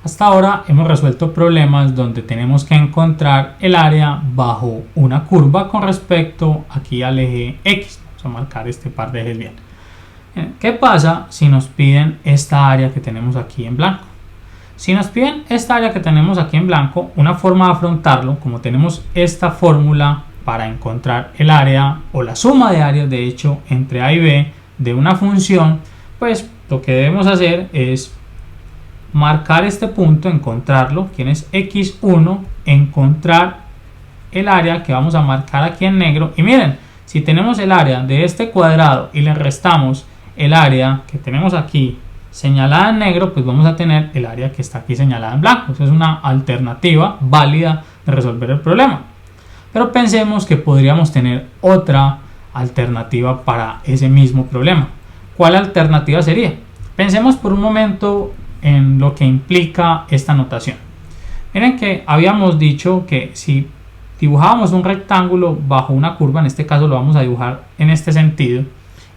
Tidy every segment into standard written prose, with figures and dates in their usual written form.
Hasta ahora hemos resuelto problemas donde tenemos que encontrar el área bajo una curva con respecto aquí al eje X. Vamos a marcar este par de ejes bien. ¿Qué pasa si nos piden esta área que tenemos aquí en blanco? Si nos piden esta área que tenemos aquí en blanco, una forma de afrontarlo, como tenemos esta fórmula para encontrar el área o la suma de áreas de hecho entre A y B de una función, pues lo que debemos hacer es marcar este punto, encontrarlo, quien es x1, encontrar el área que vamos a marcar aquí en negro. Y miren, si tenemos el área de este cuadrado y le restamos el área que tenemos aquí señalada en negro, pues vamos a tener el área que está aquí señalada en blanco. Esa es una alternativa válida de resolver el problema. Pero pensemos que podríamos tener otra alternativa para ese mismo problema. ¿Cuál alternativa sería? Pensemos por un momento en lo que implica esta notación. Miren que habíamos dicho que si dibujábamos un rectángulo bajo una curva, en este caso lo vamos a dibujar en este sentido,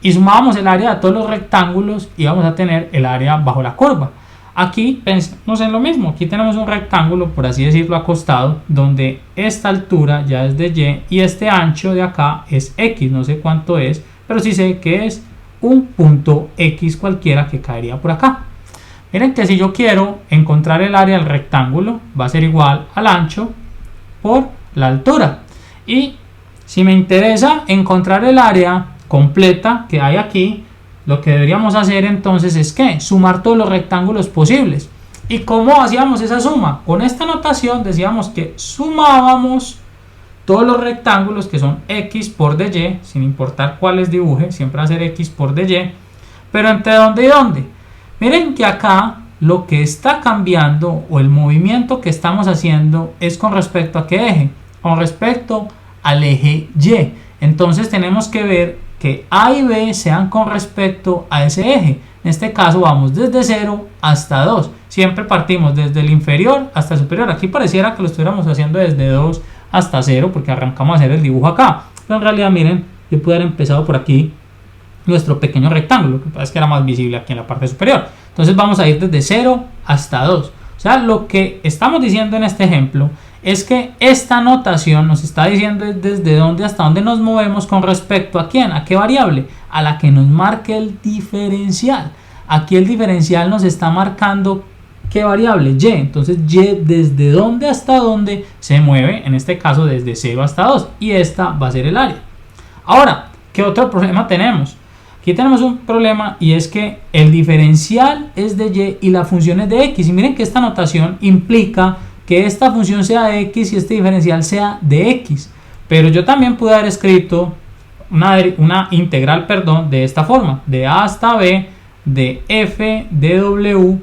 y sumábamos el área de todos los rectángulos y vamos a tener el área bajo la curva. Aquí pensemos en lo mismo, aquí tenemos un rectángulo, por así decirlo, acostado, donde esta altura ya es de Y y este ancho de acá es X, no sé cuánto es, pero sí sé que es un punto X cualquiera que caería por acá. Miren que si yo quiero encontrar el área del rectángulo, va a ser igual al ancho por la altura. Y si me interesa encontrar el área completa que hay aquí, lo que deberíamos hacer entonces es que sumar todos los rectángulos posibles. ¿Y cómo hacíamos esa suma? Con esta notación decíamos que sumábamos todos los rectángulos que son X por dy, sin importar cuáles dibuje, siempre va a ser X por dy, pero ¿entre dónde y dónde? Miren que acá lo que está cambiando o el movimiento que estamos haciendo es con respecto a qué eje, con respecto al eje Y. Entonces tenemos que ver que A y B sean con respecto a ese eje. En este caso vamos desde 0 hasta 2. Siempre partimos desde el inferior hasta el superior. Aquí pareciera que lo estuviéramos haciendo desde 2 hasta 0 porque arrancamos a hacer el dibujo acá. Pero en realidad miren, yo pude haber empezado por aquí nuestro pequeño rectángulo. Lo que pasa es que era más visible aquí en la parte superior. Entonces vamos a ir desde 0 hasta 2. O sea, lo que estamos diciendo en este ejemplo es que esta notación nos está diciendo desde dónde hasta dónde nos movemos con respecto a quién, a qué variable, a la que nos marque el diferencial. Aquí el diferencial nos está marcando qué variable, y. Entonces y desde dónde hasta dónde se mueve, en este caso desde 0 hasta 2. Y esta va a ser el área. Ahora, ¿qué otro problema tenemos? Aquí tenemos un problema y es que el diferencial es de y la función es de x. Y miren que esta notación implica que esta función sea de x y este diferencial sea de x. Pero yo también pude haber escrito una integral, de esta forma, de a hasta b, de f, de w.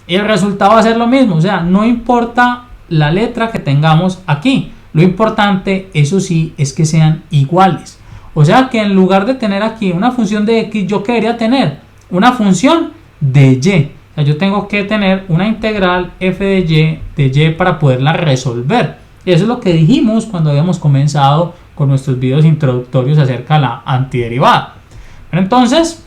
Y el resultado va a ser lo mismo, o sea, no importa la letra que tengamos aquí. Lo importante, eso sí, es que sean iguales. O sea que en lugar de tener aquí una función de x, yo quería tener una función de y. O sea, yo tengo que tener una integral f de y para poderla resolver. Y eso es lo que dijimos cuando habíamos comenzado con nuestros videos introductorios acerca de la antiderivada. Pero entonces,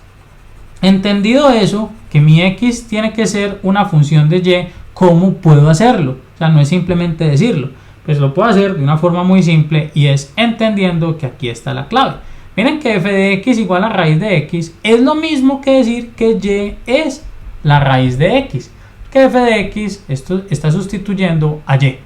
entendido eso, que mi x tiene que ser una función de y, ¿cómo puedo hacerlo? O sea, no es simplemente decirlo. Pues lo puedo hacer de una forma muy simple y es entendiendo que aquí está la clave. Miren que f de x igual a raíz de x es lo mismo que decir que y es la raíz de x. Que f de x esto está sustituyendo a y.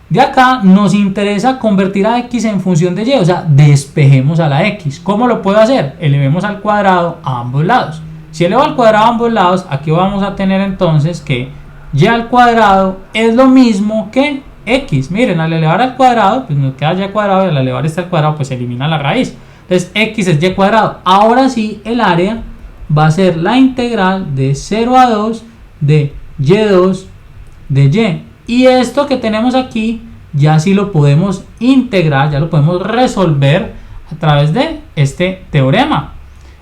De acá nos interesa convertir a x en función de y, o sea, despejemos a la x. ¿Cómo lo puedo hacer? Elevemos al cuadrado a ambos lados. Si elevo al cuadrado a ambos lados, aquí vamos a tener entonces que y al cuadrado es lo mismo que x. Miren, al elevar al cuadrado, pues nos queda y cuadrado, y al elevar este al cuadrado, pues se elimina la raíz. Entonces x es y cuadrado. Ahora sí, el área va a ser la integral de 0 a 2 de y2 de y. Y esto que tenemos aquí, ya sí lo podemos integrar, ya lo podemos resolver a través de este teorema.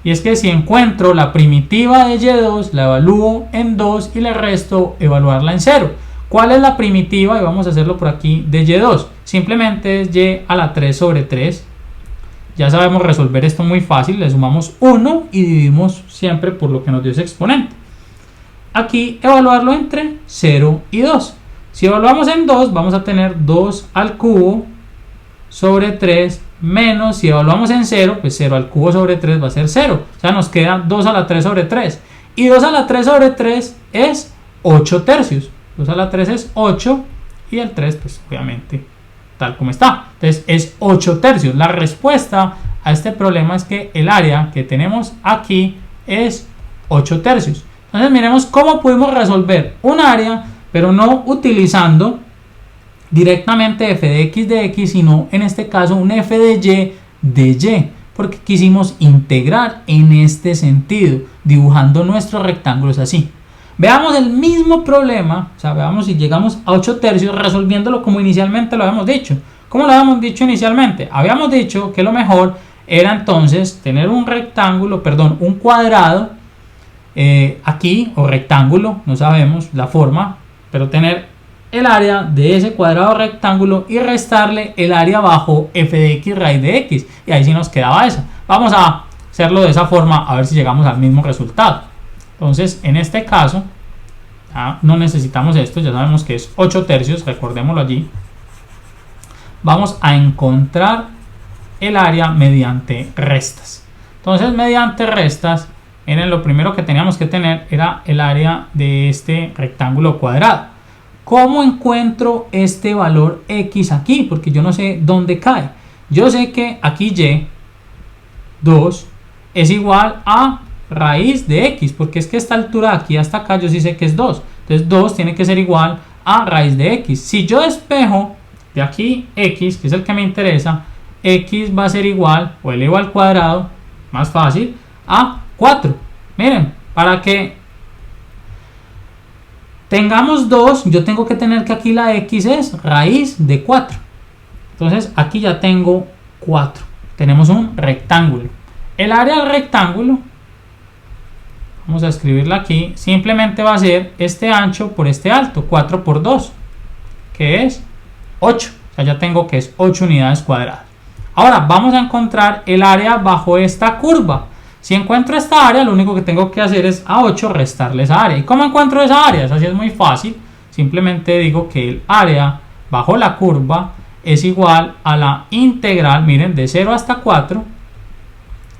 Y es que si encuentro la primitiva de y2, la evalúo en 2 y le resto evaluarla en 0. ¿Cuál es la primitiva? Y vamos a hacerlo por aquí de y2. Simplemente es y a la 3 sobre 3. Ya sabemos resolver esto muy fácil. Le sumamos 1 y dividimos siempre por lo que nos dio ese exponente. aquí evaluarlo entre 0 y 2. Si evaluamos en 2, vamos a tener 2 al cubo sobre 3 menos, si evaluamos en 0, pues 0 al cubo sobre 3 va a ser 0. O sea, nos queda 2 a la 3 sobre 3. Y 2 a la 3 sobre 3 es 8 tercios. 2 a la 3 es 8 y el 3, pues obviamente, tal como está. Entonces es 8 tercios. La respuesta a este problema es que el área que tenemos aquí es 8 tercios. Entonces miremos cómo pudimos resolver un área, pero no utilizando directamente f de x, sino en este caso un f de y, porque quisimos integrar en este sentido, dibujando nuestros rectángulos así. Veamos el mismo problema, o sea, veamos si llegamos a 8 tercios resolviéndolo como inicialmente lo habíamos dicho. ¿Cómo lo habíamos dicho inicialmente? Habíamos dicho que lo mejor era entonces tener un rectángulo, perdón, un cuadrado aquí, o rectángulo, no sabemos la forma, pero tener el área de ese cuadrado rectángulo y restarle el área bajo f de x raíz de x, y ahí sí nos quedaba eso. Vamos a hacerlo de esa forma a ver si llegamos al mismo resultado. Entonces en este caso ya no necesitamos esto, ya sabemos que es 8 tercios, recordémoslo allí. Vamos a encontrar el área mediante restas. Entonces mediante restas, miren, lo primero que teníamos que tener era el área de este rectángulo cuadrado. ¿Cómo encuentro este valor x aquí? Porque yo no sé dónde cae. Yo sé que aquí y, 2, es igual a raíz de x, porque es que esta altura de aquí hasta acá yo sí sé que es 2. Entonces 2 tiene que ser igual a raíz de x. Si yo despejo de aquí x, que es el que me interesa, x va a ser igual, o elevo al cuadrado, más fácil, a 4. Miren, para que tengamos 2, yo tengo que tener que aquí la x es raíz de 4. Entonces aquí ya tengo 4. Tenemos un rectángulo. El área del rectángulo, vamos a escribirla aquí, simplemente va a ser este ancho por este alto, 4 por 2, que es 8. O sea, ya tengo que es 8 unidades cuadradas. Ahora vamos a encontrar el área bajo esta curva. Si encuentro esta área, lo único que tengo que hacer es a 8 restarle esa área. ¿Y cómo encuentro esa área? Así es muy fácil. Simplemente digo que el área bajo la curva es igual a la integral, miren, de 0 hasta 4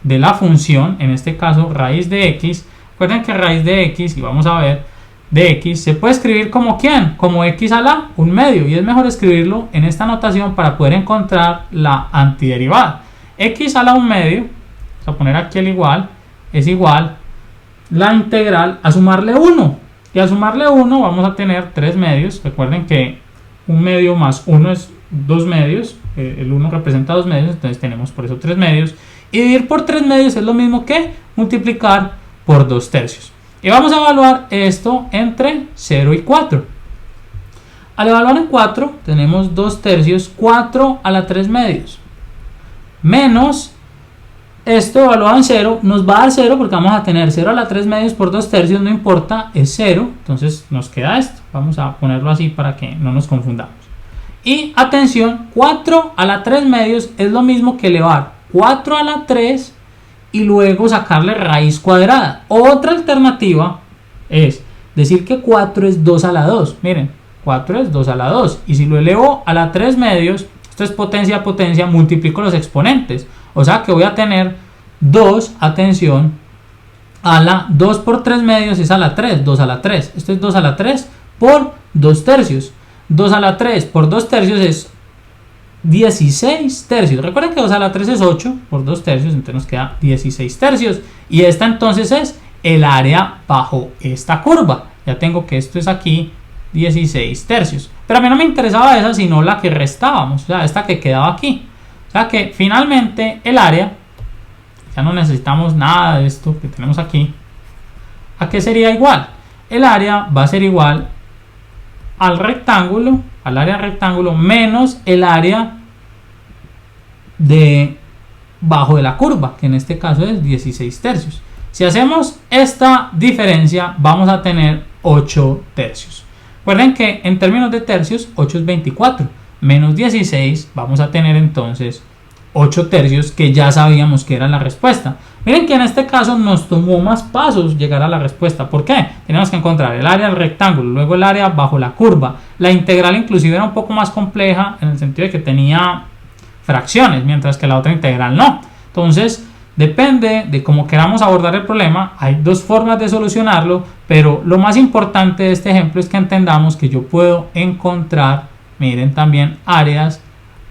de la función, en este caso raíz de x. Recuerden que raíz de x, y vamos a ver, de x se puede escribir como ¿quién? Como x a la 1/2. Y es mejor escribirlo en esta notación para poder encontrar la antiderivada. X a la 1/2. A poner aquí el igual, es igual la integral a sumarle 1, y a sumarle 1 vamos a tener 3 medios. Recuerden que 1 medio más 1 es 2 medios, el 1 representa 2 medios, entonces tenemos por eso 3 medios, y dividir por 3 medios es lo mismo que multiplicar por 2 tercios, y vamos a evaluar esto entre 0 y 4. Al evaluar en 4 tenemos 2 tercios, 4 a la 3 medios, menos esto evaluado en 0, nos va a dar 0 porque vamos a tener 0 a la 3 medios por 2 tercios, no importa, es 0. Entonces nos queda esto. Vamos a ponerlo así para que no nos confundamos. Y atención, 4 a la 3 medios es lo mismo que elevar 4 a la 3 y luego sacarle raíz cuadrada. Otra alternativa es decir que 4 es 2 a la 2. Miren, 4 es 2 a la 2. Y si lo elevo a la 3 medios, esto es potencia a potencia, multiplico los exponentes. O sea que voy a tener 2, atención, a la 2 por 3 medios es a la 3, 2 a la 3. Esto es 2 a la 3 por 2 tercios. 2 a la 3 por 2 tercios es 16 tercios. Recuerden que 2 a la 3 es 8 por 2 tercios, entonces nos queda 16 tercios. Y esta entonces es el área bajo esta curva. Ya tengo que esto es aquí 16 tercios. Pero a mí no me interesaba esa, sino la que restábamos, o sea, esta que quedaba aquí. O sea que finalmente el área, ya no necesitamos nada de esto que tenemos aquí. ¿A qué sería igual? El área va a ser igual al rectángulo, al área rectángulo menos el área de bajo de la curva, que en este caso es 16 tercios. Si hacemos esta diferencia, vamos a tener 8 tercios. Recuerden que en términos de tercios, 8 es 24. Menos 16, vamos a tener entonces 8 tercios, que ya sabíamos que era la respuesta. Miren que en este caso nos tomó más pasos llegar a la respuesta. ¿Por qué? Tenemos que encontrar el área del rectángulo, luego el área bajo la curva. La integral inclusive era un poco más compleja en el sentido de que tenía fracciones, mientras que la otra integral no. Entonces, depende de cómo queramos abordar el problema. Hay dos formas de solucionarlo, pero lo más importante de este ejemplo es que entendamos que yo puedo encontrar, miren, también áreas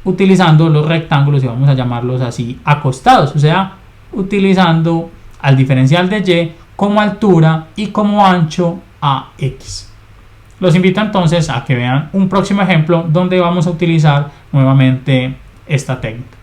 utilizando los rectángulos, y vamos a llamarlos así, acostados, o sea, utilizando al diferencial de y como altura y como ancho AX. Los invito entonces a que vean un próximo ejemplo donde vamos a utilizar nuevamente esta técnica.